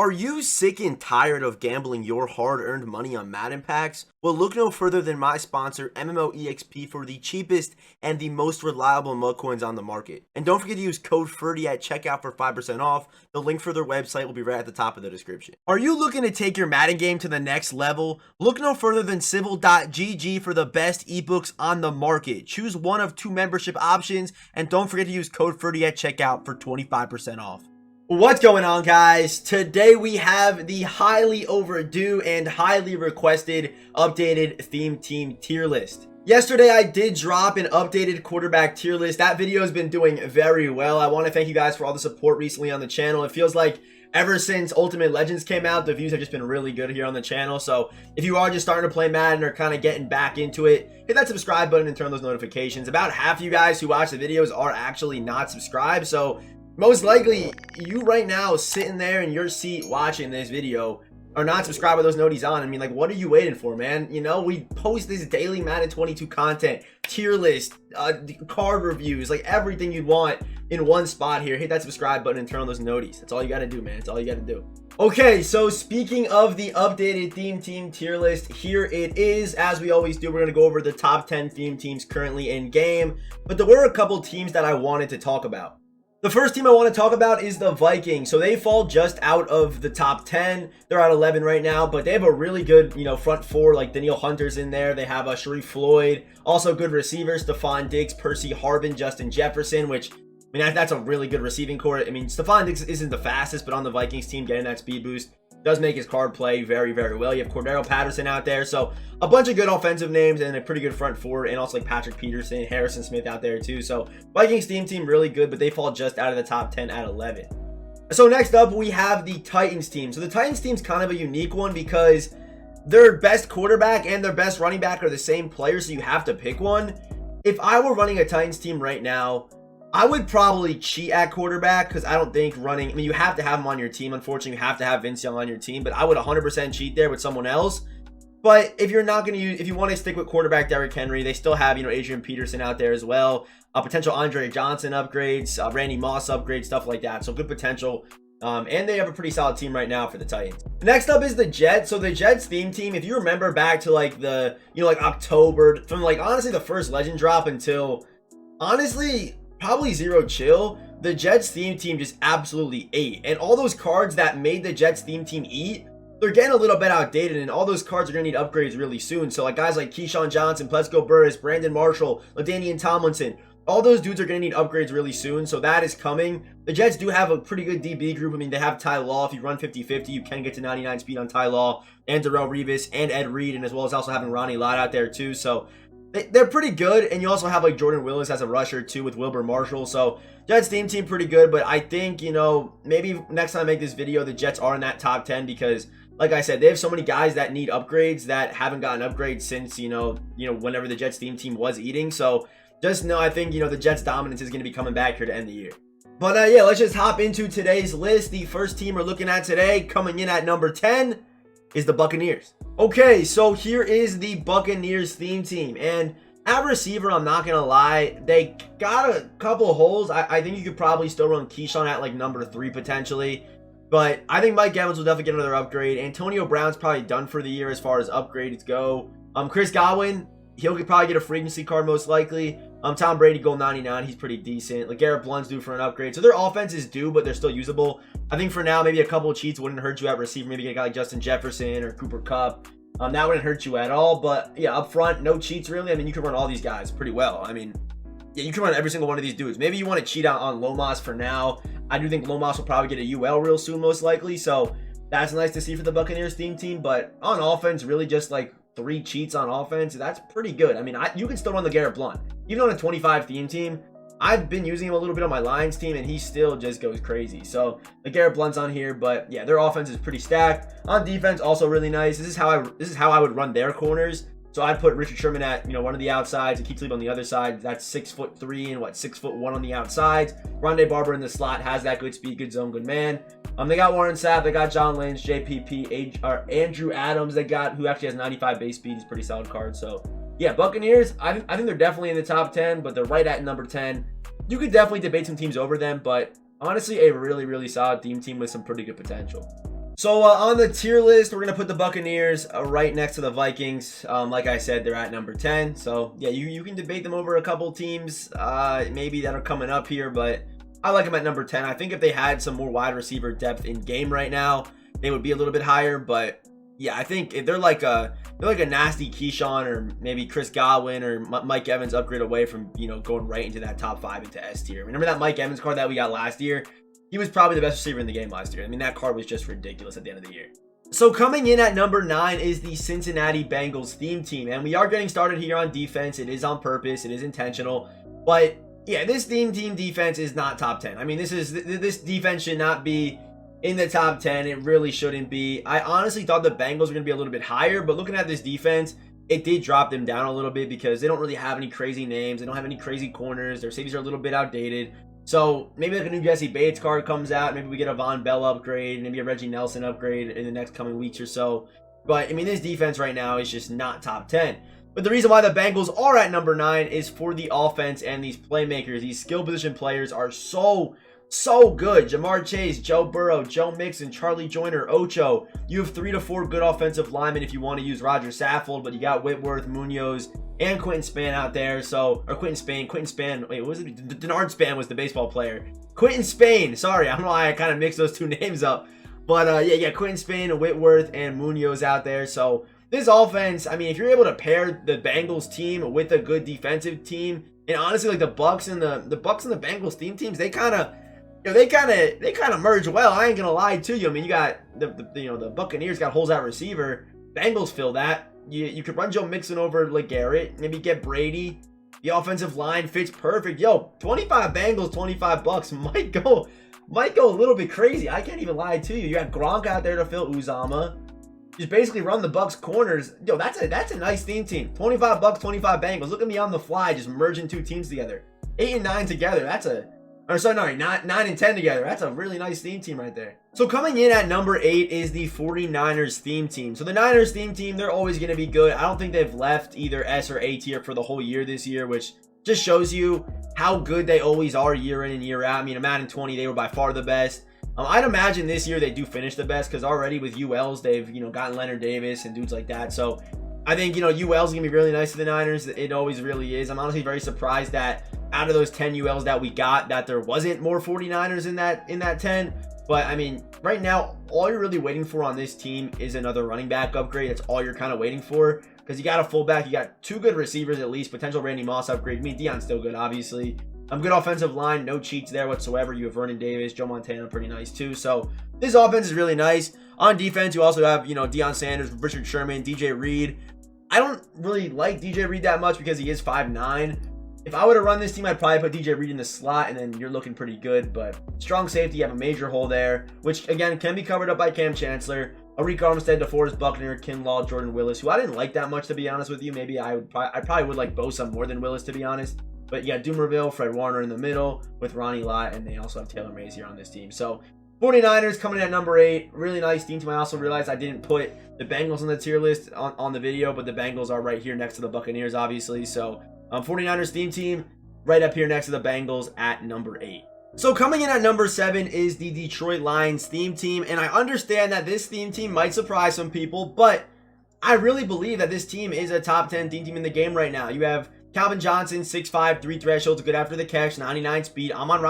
Are you sick and tired of gambling your hard-earned money on Madden packs? Well, look no further than my sponsor, MMOEXP, for the cheapest and the most reliable mug coins on the market. And don't forget to use code FERDY at checkout for 5% off. The link for their website will be right at the top of the description. Are you looking to take your Madden game to the next level? Look no further than Civil.gg for the best ebooks on the market. Choose one of 2 membership options, and don't forget to use code FERDY at checkout for 25% off. What's going on, guys? Today we have the highly overdue and highly requested updated theme team tier list. Yesterday I did drop an updated quarterback tier list. That video has been doing very well. I want to thank you guys for all the support recently on the channel. It feels like ever since Ultimate Legends came out, the views have just been really good here on the channel. So if you are just starting to play Madden or kind of getting back into it, hit that subscribe button and turn those notifications. About half of you guys who watch the videos are actually not subscribed, so most likely, you right now sitting there in your seat watching this video are not subscribed with those noties on. I mean, like, what are you waiting for, man? You know, we post this daily Madden 22 content, tier list, card reviews, like everything you'd want in one spot here. Hit that subscribe button and turn on those noties. That's all you got to do, man. That's all you got to do. Okay, so speaking of the updated theme team tier list, here it is. As we always do, we're going to go over the top 10 theme teams currently in game. But there were a couple teams that I wanted to talk about. The first team I want to talk about is the Vikings. So they fall just out of the top 10. They're at 11 right now, but they have a really good, front four, like Danielle Hunter's in there. They have Sharif Floyd, also good receivers, Stephon Diggs, Percy Harvin, Justin Jefferson, which, I mean, that's a really good receiving core. I mean, Stephon Diggs isn't the fastest, but on the Vikings team, getting that speed boost does make his card play very, very well. You have Cordero Patterson out there, so a bunch of good offensive names and a pretty good front four, and also like Patrick Peterson, Harrison Smith out there too. So Vikings team really good, but they fall just out of the top 10 at 11. So next up, we have the Titans team. So the Titans team's kind of a unique one because their best quarterback and their best running back are the same player, so you have to pick one. If I were running a Titans team right now, I would probably cheat at quarterback because I don't think I mean, you have to have him on your team. Unfortunately, you have to have Vince Young on your team, but I would 100% cheat there with someone else. But if you're not going to if you want to stick with quarterback Derrick Henry, they still have, Adrian Peterson out there as well. Potential Andre Johnson upgrades, Randy Moss upgrades, stuff like that. So good potential. And they have a pretty solid team right now for the Titans. Next up is the Jets. So the Jets theme team, if you remember back to like the, like October, from like honestly the first legend drop until honestly probably Zero Chill, the Jets theme team just absolutely ate. And all those cards that made the Jets theme team eat, they're getting a little bit outdated, and all those cards are going to need upgrades really soon. So like guys like Keyshawn Johnson, Plesko Burris, Brandon Marshall, LaDainian Tomlinson, all those dudes are going to need upgrades really soon. So that is coming. The Jets do have a pretty good DB group. I mean, they have Ty Law. If you run 50-50, you can get to 99 speed on Ty Law and Darrelle Revis and Ed Reed, and as well as also having Ronnie Lott out there too. So they're pretty good, and you also have like Jordan Willis as a rusher too with Wilbur Marshall. So Jets team pretty good, but I think, maybe next time I make this video, the Jets are in that top 10 because, like I said, they have so many guys that need upgrades that haven't gotten upgrades since, whenever the Jets team was eating. So just know, I think, the Jets dominance is going to be coming back here to end the year. But yeah, let's just hop into today's list. The first team we're looking at today, coming in at number 10, is the Buccaneers. Okay, so here is the Buccaneers theme team, and at receiver, I'm not gonna lie, they got a couple holes. I think you could probably still run Keyshawn at like number 3 potentially, but I think Mike Evans will definitely get another upgrade. Antonio Brown's probably done for the year as far as upgrades go. Chris Godwin, he'll probably get a free agency card most likely. Tom Brady goal 99, he's pretty decent. LeGarrette Blount's due for an upgrade. So their offense is due, but they're still usable. I think for now, maybe a couple of cheats wouldn't hurt you at receiver. Maybe get a guy like Justin Jefferson or Cooper Kupp. That wouldn't hurt you at all. But yeah, up front, no cheats really. I mean, you can run all these guys pretty well. I mean, yeah, you can run every single one of these dudes. Maybe you want to cheat out on Lomas for now. I do think Lomas will probably get a UL real soon, most likely. So that's nice to see for the Buccaneers theme team. But on offense, really just like 3 cheats on offense. That's pretty good. I mean, you can still run LeGarrette Blount. Even on a 25 theme team, I've been using him a little bit on my Lions team, and he still just goes crazy. So LeGarrette Blount's on here, but yeah, their offense is pretty stacked. On defense, also really nice. This is how I would run their corners. So I'd put Richard Sherman at one of the outsides and Keith Lee on the other side. That's 6'3" and 6'1" on the outsides. Rondé Barber in the slot has that good speed, good zone, good man. They got Warren Sapp, they got John Lynch, JPP, Andrew Adams. They got who actually has 95 base speed. He's a pretty solid card. So yeah, Buccaneers, I think they're definitely in the top 10, but they're right at number 10. You could definitely debate some teams over them, but honestly, a really, really solid theme team with some pretty good potential. So on the tier list, we're going to put the Buccaneers right next to the Vikings. Like I said, they're at number 10. So yeah, you can debate them over a couple teams maybe that are coming up here, but I like them at number 10. I think if they had some more wide receiver depth in game right now, they would be a little bit higher. But yeah, I think if they're like a nasty Keyshawn or maybe Chris Godwin or Mike Evans upgrade away from, going right into that top 5 into S tier. Remember that Mike Evans card that we got last year? He was probably the best receiver in the game last year. I mean, that card was just ridiculous at the end of the year. So coming in at number 9 is the Cincinnati Bengals theme team. And we are getting started here on defense. It is on purpose. It is intentional. But yeah, this theme team defense is not top 10. I mean, this defense should not be in the top 10. It really shouldn't be. I honestly thought the Bengals were going to be a little bit higher. But looking at this defense, it did drop them down a little bit because they don't really have any crazy names. They don't have any crazy corners. Their safeties are a little bit outdated. So maybe like a new Jesse Bates card comes out. Maybe we get a Von Bell upgrade. Maybe a Reggie Nelson upgrade in the next coming weeks or so. But I mean, this defense right now is just not top 10. But the reason why the Bengals are at number 9 is for the offense and these playmakers. These skill position players are so good. Jamar Chase, Joe Burrow, Joe Mixon, Charlie Joyner, Ocho. You have 3 to 4 good offensive linemen if you want to use Roger Saffold, but you got Whitworth, Munoz, and Quentin Span out there. So, or Quentin Span. Wait, what was it? Denard Span was the baseball player. Quentin Spain. Sorry, I don't know why I kind of mixed those two names up. But yeah, Quentin Spain, Whitworth, and Munoz out there. So this offense, I mean, if you're able to pair the Bengals team with a good defensive team, and honestly, like the Bucks and the Bengals teams, they kind of merge well. I ain't gonna lie to you. I mean, you got the Buccaneers got holes at receiver. Bengals fill that. You could run Joe Mixon over LeGarrette, maybe get Brady. The offensive line fits perfect. Yo, 25 Bengals, 25 Bucks might go a little bit crazy. I can't even lie to you. You got Gronk out there to fill Uzama. Just basically run the Bucks corners. Yo, that's a nice team. 25 Bucks, 25 Bengals. Look at me on the fly, just merging two teams together. 8 and 9 together. 9 and 10 together. That's a really nice theme team right there. So coming in at number 8 is the 49ers theme team. So the Niners theme team, they're always going to be good. I don't think they've left either S or A tier for the whole year this year, which just shows you how good they always are year in and year out. I mean, in Madden 20, they were by far the best. I'd imagine this year they do finish the best because already with ULs, they've, gotten Leonard Davis and dudes like that. So I think, UL's going to be really nice to the Niners. It always really is. I'm honestly very surprised that out of those 10 ULs that we got, that there wasn't more 49ers in that 10. But I mean, right now, all you're really waiting for on this team is another running back upgrade. That's all you're kind of waiting for because you got a fullback, you got 2 good receivers at least, potential Randy Moss upgrade. I mean, Deion's still good, obviously. Good offensive line, no cheats there whatsoever. You have Vernon Davis, Joe Montana, pretty nice too. So this offense is really nice. On defense, you also have, Deion Sanders, Richard Sherman, DJ Reed. I don't really like DJ Reed that much because he is 5'9". If I were to run this team, I'd probably put DJ Reed in the slot, and then you're looking pretty good. But strong safety, you have a major hole there, which, again, can be covered up by Cam Chancellor, Arik Armstead, DeForest Buckner, Kinlaw, Jordan Willis, who I didn't like that much, to be honest with you. Maybe I probably would like Bosa more than Willis, to be honest. But you got Doomerville, Fred Warner in the middle with Ronnie Lott, and they also have Taylor Mays here on this team. So 49ers coming in at number 8. Really nice team. I also realized I didn't put the Bengals on the tier list on the video, but the Bengals are right here next to the Buccaneers, obviously. So 49ers theme team right up here next to the Bengals at number 8. So coming in at number 7 is the Detroit Lions theme team. And I understand that this theme team might surprise some people, but I really believe that this team is a top 10 theme team in the game right now. You have Calvin Johnson, 6'5", 3 thresholds, good after the catch, 99 speed. I'm on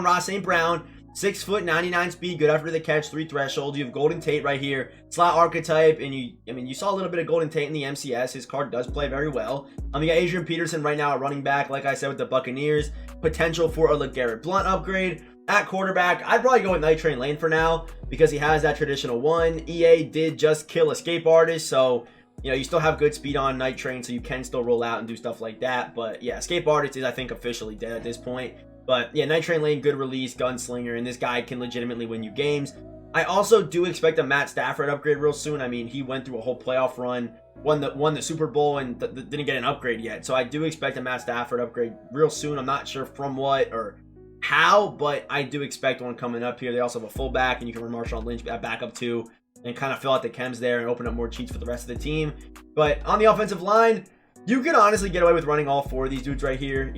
Ross St. Brown, 6 foot, 99 speed, good after the catch, 3 thresholds. You have Golden Tate right here, slot archetype, and you saw a little bit of Golden Tate in the MCS. His card does play very well. You got Adrian Peterson right now at running back, like I said, with the Buccaneers. Potential for a LeGarrette Blount upgrade. At quarterback, I'd probably go with Night Train Lane for now because he has that traditional 1. EA did just kill Escape Artist, so you still have good speed on Night Train, so you can still roll out and do stuff like that. But yeah, Escape Artist is, I think, officially dead at this point. But yeah, Night Train Lane, good release, gunslinger, and this guy can legitimately win you games. I also do expect a Matt Stafford upgrade real soon. I mean, he went through a whole playoff run, won the Super Bowl, and didn't get an upgrade yet. So I do expect a Matt Stafford upgrade real soon. I'm not sure from what or how, but I do expect one coming up here. They also have a fullback, and you can run Marshawn Lynch at backup too, and kind of fill out the chems there and open up more cheats for the rest of the team. But on the offensive line, you can honestly get away with running all 4 of these dudes right here.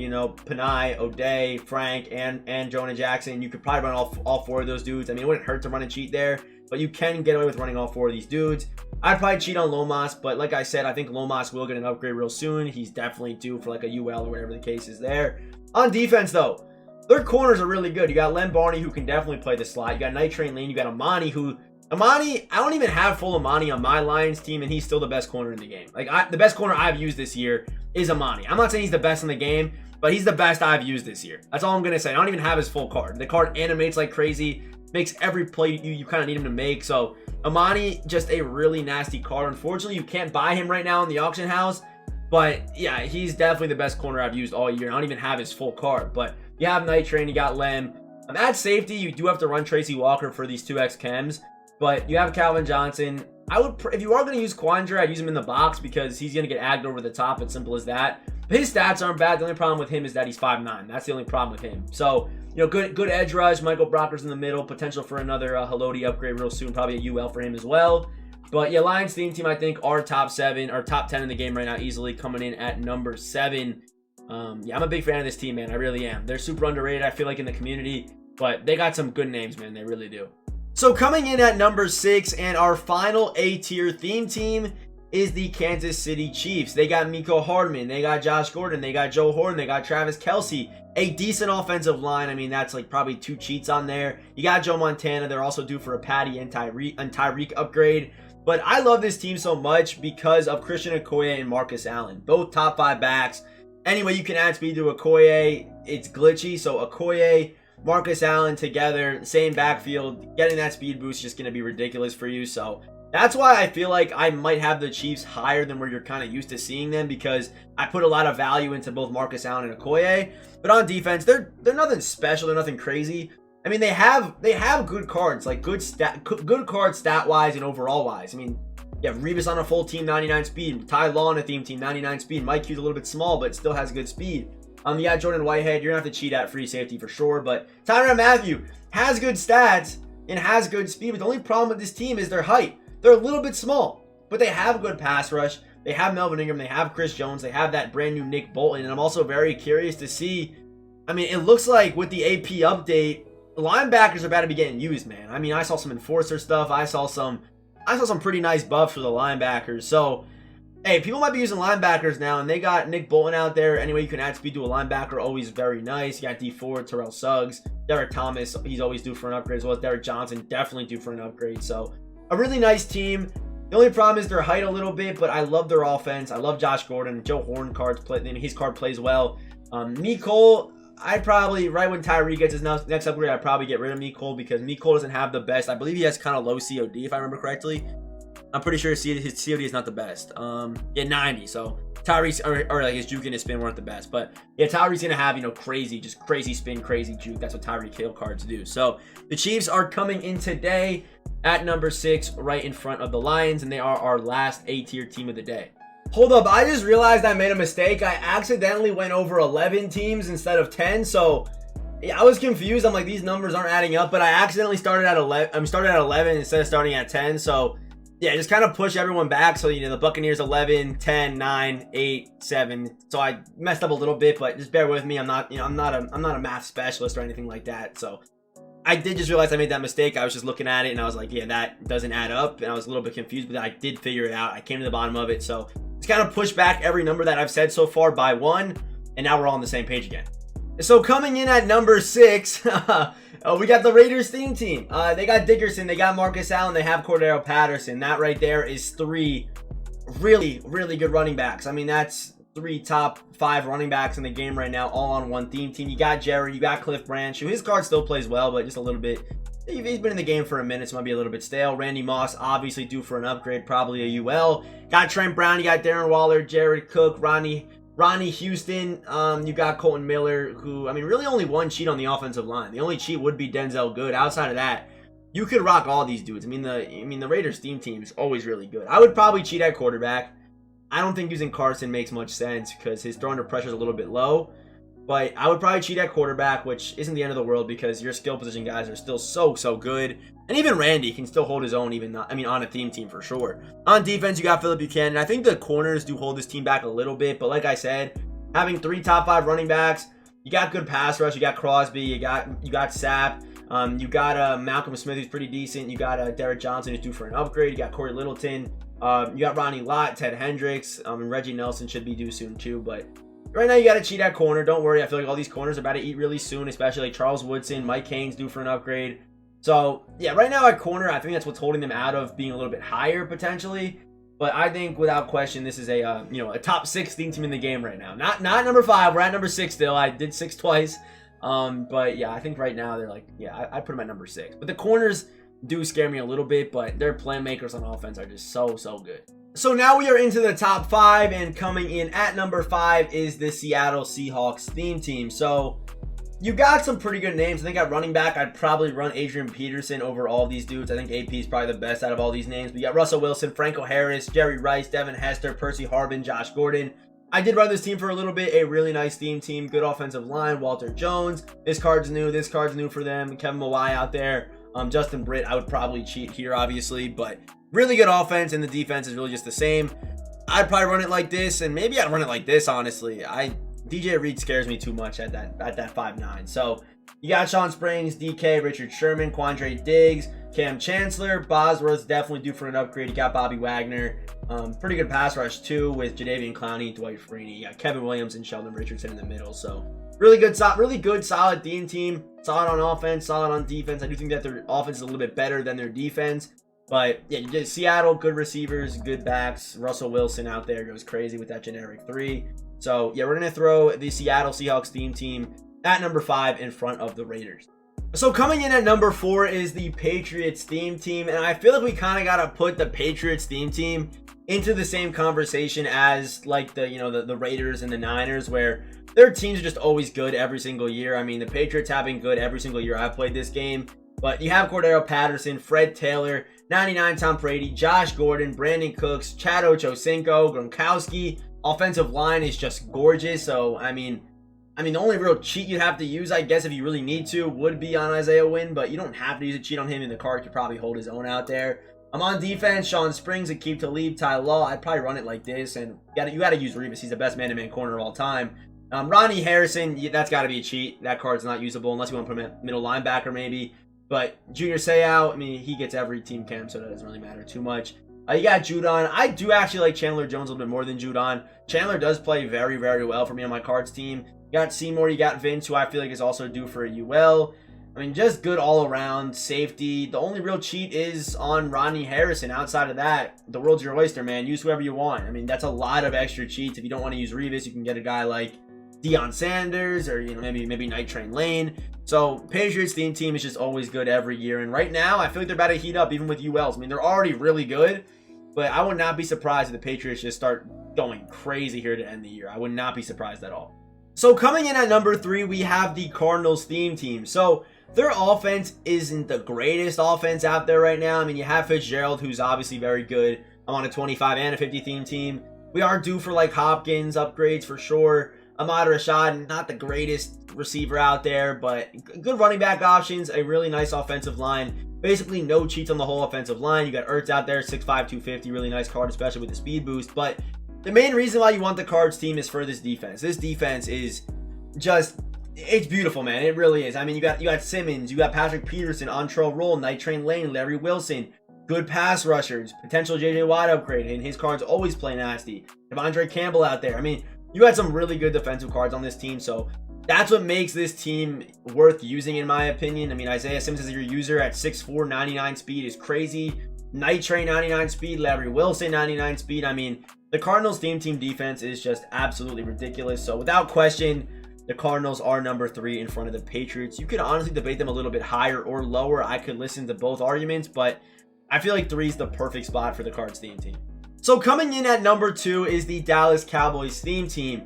Panay, O'Day, Frank, and Jonah Jackson. You could probably run all 4 of those dudes. I mean, it wouldn't hurt to run a cheat there. but you can get away with running all 4 of these dudes. I'd probably cheat on Lomas, but like I said, I think Lomas will get an upgrade real soon. He's definitely due for like a UL or whatever the case is there. On defense, though, their corners are really good. You got Len Barney, who can definitely play the slot. You got Night Train Lane. You got Amani, I don't even have full Amani on my Lions team, and he's still the best corner in the game. Like, the best corner I've used this year is Amani. I'm not saying he's the best in the game, but he's the best I've used this year. That's all I'm going to say. I don't even have his full card. The card animates like crazy, makes every play you kind of need him to make. So, Amani, just a really nasty card. Unfortunately, you can't buy him right now in the auction house, but yeah, he's definitely the best corner I've used all year. I don't even have his full card, but you have Night Train, you got Lem. At safety, you do have to run Tracy Walker for these 2x chems. But you have Calvin Johnson. If you are going to use Quandra, I'd use him in the box because he's going to get agged over the top. It's simple as that. But his stats aren't bad. The only problem with him is that he's 5'9". That's the only problem with him. So, good edge rush. Michael Brocker's in the middle. Potential for another Haloti upgrade real soon. Probably a UL for him as well. But yeah, Lions theme team, I think, are top 7 or top 10 in the game right now, easily coming in at number 7. Yeah, I'm a big fan of this team, man. I really am. They're super underrated, I feel like, in the community. But they got some good names, man. They really do. So coming in at number 6 and our final A-tier theme team is the Kansas City Chiefs. They got Miko Hardman, they got Josh Gordon, they got Joe Horton, they got Travis Kelce. A decent offensive line. I mean, that's like probably 2 cheats on there. You got Joe Montana. They're also due for a Patty and Tyreek upgrade. But I love this team so much because of Christian Okoye and Marcus Allen. Both top 5 backs. Anyway, you can add speed to Okoye. It's glitchy. So Okoye, Marcus Allen together, same backfield, getting that speed boost is just going to be ridiculous for you. So that's why I feel like I might have the Chiefs higher than where you're kind of used to seeing them, because I put a lot of value into both Marcus Allen and Okoye. But on defense, they're nothing special. They're nothing crazy. I mean, they have good cards, like good cards stat-wise and overall-wise. I mean, you have Revis on a full team, 99 speed. Ty Law on a theme team, 99 speed. Mike Q's a little bit small, but still has good speed. You got Jordan Whitehead. You're going to have to cheat at free safety for sure. But Tyrann Mathieu has good stats and has good speed. But the only problem with this team is their height. They're a little bit small, but they have a good pass rush. They have Melvin Ingram. They have Chris Jones. They have that brand new Nick Bolton. And I'm also very curious to see. I mean, it looks like with the AP update, the linebackers are about to be getting used, man. I mean, I saw some enforcer stuff. I saw some pretty nice buffs for the linebackers. So, hey, people might be using linebackers now, and they got Nick Bolton out there. Anyway, you can add speed to a linebacker, always very nice. You got D Ford, Terrell Suggs, Derek Thomas, he's always due for an upgrade, as well as Derek Johnson, definitely due for an upgrade. So, a really nice team. The only problem is their height a little bit, but I love their offense. I love Josh Gordon. Joe Horn his card plays well. Mecole, I'd probably, right when Tyree gets his next upgrade, I'd probably get rid of Mecole, because Mecole doesn't have the best. I believe he has kind of low COD, if I remember correctly. I'm pretty sure his COD is not the best. Yeah, 90. So Tyree's or like his juke and his spin weren't the best. But yeah, Tyree's gonna have, crazy spin, crazy juke. That's what Tyreek Hill cards do. So the Chiefs are coming in today at number 6, right in front of the Lions, and they are our last A-tier team of the day. Hold up, I just realized I made a mistake. I accidentally went over 11 teams instead of 10. So yeah, I was confused. I'm like, these numbers aren't adding up, but I accidentally started at 11 instead of starting at 10. So yeah, just kind of push everyone back. So, the Buccaneers 11, 10, 9, 8, 7. So I messed up a little bit, but just bear with me. I'm not a math specialist or anything like that. So I did just realize I made that mistake. I was just looking at it and I was like, yeah, that doesn't add up. And I was a little bit confused, but I did figure it out. I came to the bottom of it. So just kind of push back every number that I've said so far by 1. And now we're all on the same page again. So coming in at number 6, we got the Raiders theme team. They got Dickerson, they got Marcus Allen, they have Cordero Patterson. That right there is 3 really, really good running backs. I mean, that's 3 top 5 running backs in the game right now, all on one theme team. You got Jerry, you got Cliff Branch, who his card still plays well, but just a little bit. He's been in the game for a minute, so might be a little bit stale. Randy Moss, obviously due for an upgrade, probably a UL. Got Trent Brown, you got Darren Waller, Jared Cook, Ronnie Houston, you got Colton Miller, who, I mean, really only one cheat on the offensive line. The only cheat would be Denzel Good. Outside of that, you could rock all these dudes. I mean, the Raiders theme team is always really good. I would probably cheat at quarterback. I don't think using Carson makes much sense because his throw under pressure is a little bit low. But I would probably cheat at quarterback, which isn't the end of the world because your skill position guys are still so good. And even Randy can still hold his own, on a theme team for sure. On defense, you got Phillip Buchanan. I think the corners do hold this team back a little bit. But like I said, having 3 top 5 running backs, you got good pass rush. You got Crosby. You got Sapp. You got Malcolm Smith, who's pretty decent. You got Derek Johnson, who's due for an upgrade. You got Corey Littleton. You got Ronnie Lott, Ted Hendricks, and Reggie Nelson should be due soon too. But right now, you got to cheat at corner. Don't worry. I feel like all these corners are about to eat really soon, especially like Charles Woodson, Mike Haynes due for an upgrade. So, yeah, right now at corner, I think that's what's holding them out of being a little bit higher potentially. But I think without question, this is a top 6 team in the game right now. Not number 5. We're at number 6 still. I did 6 twice. But yeah, I think right now they're like, yeah, I put them at number 6. But the corners do scare me a little bit, but their playmakers on offense are just so good. So now we are into the top 5, and coming in at number 5 is the Seattle Seahawks theme team. So you got some pretty good names. I think at running back, I'd probably run Adrian Peterson over all these dudes. I think AP is probably the best out of all these names. But you got Russell Wilson, Franco Harris, Jerry Rice, Devin Hester, Percy Harvin, Josh Gordon. I did run this team for a little bit. A really nice theme team. Good offensive line. Walter Jones. This card's new. This card's new for them. Kevin Mawai out there. Justin Britt, I would probably cheat here, obviously. But really good offense, and the defense is really just the same. I'd probably run it like this, and maybe I'd run it like this, honestly. DJ Reed scares me too much at that 5'9". So you got Sean Springs, DK, Richard Sherman, Quandre Diggs, Cam Chancellor, Bosworth's definitely due for an upgrade. You got Bobby Wagner. Pretty good pass rush too with Jadeveon Clowney, Dwight Freeney. You got Kevin Williams and Sheldon Richardson in the middle. So really good, solid theme team. Solid on offense, solid on defense. I do think that their offense is a little bit better than their defense. But yeah, you get Seattle, good receivers, good backs. Russell Wilson out there goes crazy with that generic 3. So yeah, we're going to throw the Seattle Seahawks theme team at number 5 in front of the Raiders. So coming in at number 4 is the Patriots theme team. And I feel like we kind of got to put the Patriots theme team into the same conversation as like the Raiders and the Niners, where their teams are just always good every single year. I mean, the Patriots have been good every single year I've played this game. But you have Cordero Patterson, Fred Taylor, 99 Tom Brady, Josh Gordon, Brandon Cooks, Chad Ochocinco, Gronkowski. Offensive line is just gorgeous. So, I mean, the only real cheat you have to use, I guess, if you really need to, would be on Isaiah Wynn. But you don't have to use a cheat on him, and the card could probably hold his own out there. I'm on defense. Sean Springs, Aqib Talib, Ty Law. I'd probably run it like this. And you got to use Revis. He's the best man-to-man corner of all time. Ronnie Harrison, that's got to be a cheat. That card's not usable unless you want to put him at middle linebacker maybe. But Junior Seau, I mean, he gets every team cam, so that doesn't really matter too much. You got Judon. I do actually like Chandler Jones a little bit more than Judon. Chandler does play very, very well for me on my cards team. You got Seymour, you got Vince, who I feel like is also due for a UL. I mean, just good all around. Safety. The only real cheat is on Ronnie Harrison. Outside of that, the world's your oyster, man. Use whoever you want. I mean, that's a lot of extra cheats. If you don't want to use Revis, you can get a guy like Deion Sanders or maybe Night Train Lane. So Patriots theme team is just always good every year. And right now, I feel like they're about to heat up even with ULs. I mean, they're already really good. But I would not be surprised if the Patriots just start going crazy here to end the year. I would not be surprised at all. So coming in at number 3, we have the Cardinals theme team. So their offense isn't the greatest offense out there right now. I mean, you have Fitzgerald, who's obviously very good. I'm on a 25 and a 50 theme team. We are due for like Hopkins upgrades for sure. Ahmad Rashad, not the greatest receiver out there, but good running back options. A really nice offensive line. Basically, no cheats on the whole offensive line. You got Ertz out there, 6'5", 250. Really nice card, especially with the speed boost. But the main reason why you want the Cards team is for this defense. This defense is just, it's beautiful, man. It really is. I mean, you got Simmons, you got Patrick Peterson, Antrell Roll, Night Train Lane, Larry Wilson. Good pass rushers. Potential J.J. Watt upgrade, and his cards always play nasty. Devondre Campbell out there. I mean, you had some really good defensive cards on this team, so that's what makes this team worth using, in my opinion. I mean, Isaiah Simmons as your user at 6'4", 99 speed is crazy. Night Train, 99 speed. Larry Wilson, 99 speed. I mean, the Cardinals team defense is just absolutely ridiculous. So without question, the Cardinals are number 3 in front of the Patriots. You could honestly debate them a little bit higher or lower. I could listen to both arguments, but I feel like 3 is the perfect spot for the Cards theme team. So coming in at number 2 is the Dallas Cowboys theme team.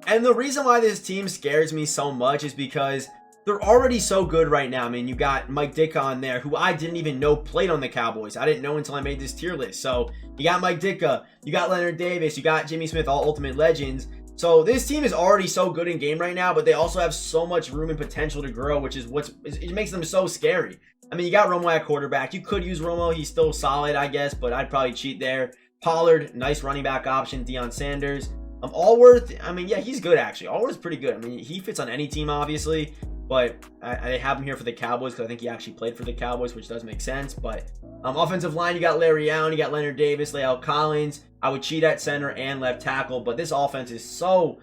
And the reason why this team scares me so much is because they're already so good right now. I mean, you got Mike Ditka on there, who I didn't even know played on the Cowboys. I didn't know until I made this tier list. So you got Mike Ditka, you got Leonard Davis, you got Jimmy Smith, all Ultimate Legends. So this team is already so good in game right now, but they also have so much room and potential to grow, which is it makes them so scary. I mean, you got Romo at quarterback. You could use Romo. He's still solid, I guess, but I'd probably cheat there. Pollard, nice running back option. Deion Sanders. Allworth, I mean, yeah, he's good, actually. Allworth's pretty good. I mean, he fits on any team, obviously. but I have him here for the Cowboys because I think he actually played for the Cowboys, which does make sense. But offensive line, you got Larry Allen, you got Leonard Davis, Lael Collins. I would cheat at center and left tackle, but this offense is so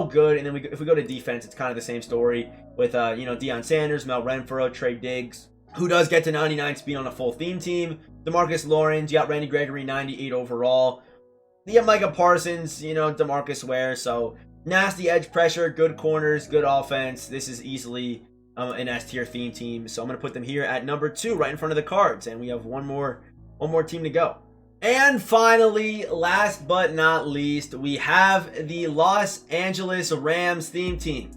good. And then if we go to defense, it's kind of the same story with Deion Sanders, Mel Renfro, Trey Diggs, who does get to 99 speed on a full theme team. DeMarcus Lawrence, you got Randy Gregory, 98 overall. You have Micah Parsons, DeMarcus Ware. So nasty edge pressure, good corners, good offense. This is easily an S tier theme team. So I'm going to put them here at number 2, right in front of the Cards. And we have one more team to go. And finally, last but not least, we have the Los Angeles Rams theme team.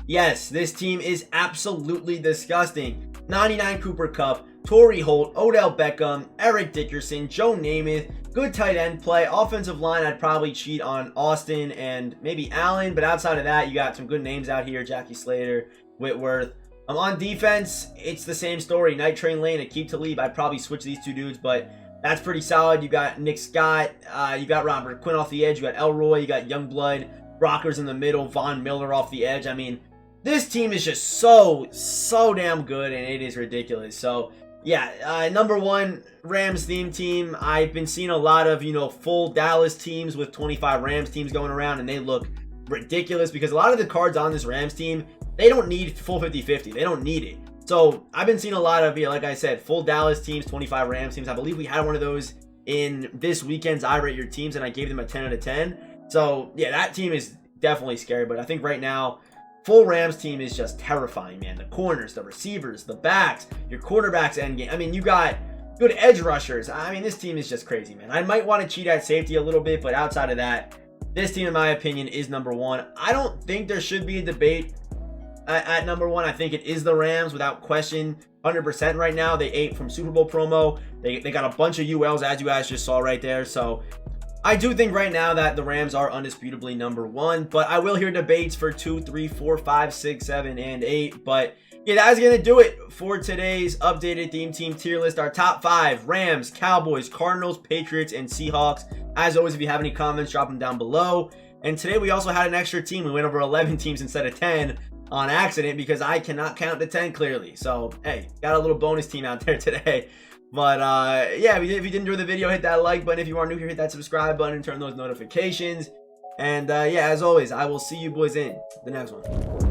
Yes, this team is absolutely disgusting. 99 Cooper Kupp, Torrey Holt, Odell Beckham, Eric Dickerson, Joe Namath, good tight end play. Offensive line, I'd probably cheat on Austin and maybe Allen, but outside of that, you got some good names out here. Jackie Slater, Whitworth. On defense, it's the same story. Night Train Lane, Aqib Talib, I'd probably switch these two dudes, but that's pretty solid. You got Nick Scott, you got Robert Quinn off the edge, you got Elroy, you got Youngblood, Rockers in the middle, Von Miller off the edge. I mean, this team is just so damn good, and it is ridiculous. So yeah, number 1 Rams theme team. I've been seeing a lot of full Dallas teams with 25 Rams teams going around, and they look ridiculous because a lot of the cards on this Rams team, they don't need full 50-50. They don't need it. So I've been seeing a lot of, like I said, full Dallas teams, 25 Rams teams. I believe we had one of those in this weekend's I Rate Your Teams, and I gave them a 10 out of 10. So yeah, that team is definitely scary, but I think right now, full Rams team is just terrifying, man. The corners, the receivers, the backs, your quarterback's end game. I mean, you got good edge rushers. I mean, this team is just crazy, man. I might want to cheat at safety a little bit, but outside of that, this team, in my opinion, is number 1. I don't think there should be a debate at number 1. I think it is the Rams without question, 100% right now. They ate from Super Bowl promo. They got a bunch of ULs, as you guys just saw right there. So I do think right now that the Rams are undisputably number 1, but I will hear debates for 2, 3, 4, 5, 6, 7, and 8. But yeah, that is going to do it for today's updated theme team tier list. Our top 5, Rams, Cowboys, Cardinals, Patriots, and Seahawks. As always, if you have any comments, drop them down below. And today we also had an extra team. We went over 11 teams instead of 10 on accident because I cannot count to 10 clearly. So, hey, got a little bonus team out there today. But yeah, if you did enjoy the video, hit that like button. If you are new here, hit that subscribe button and turn those notifications. And yeah, as always, I will see you boys in the next one.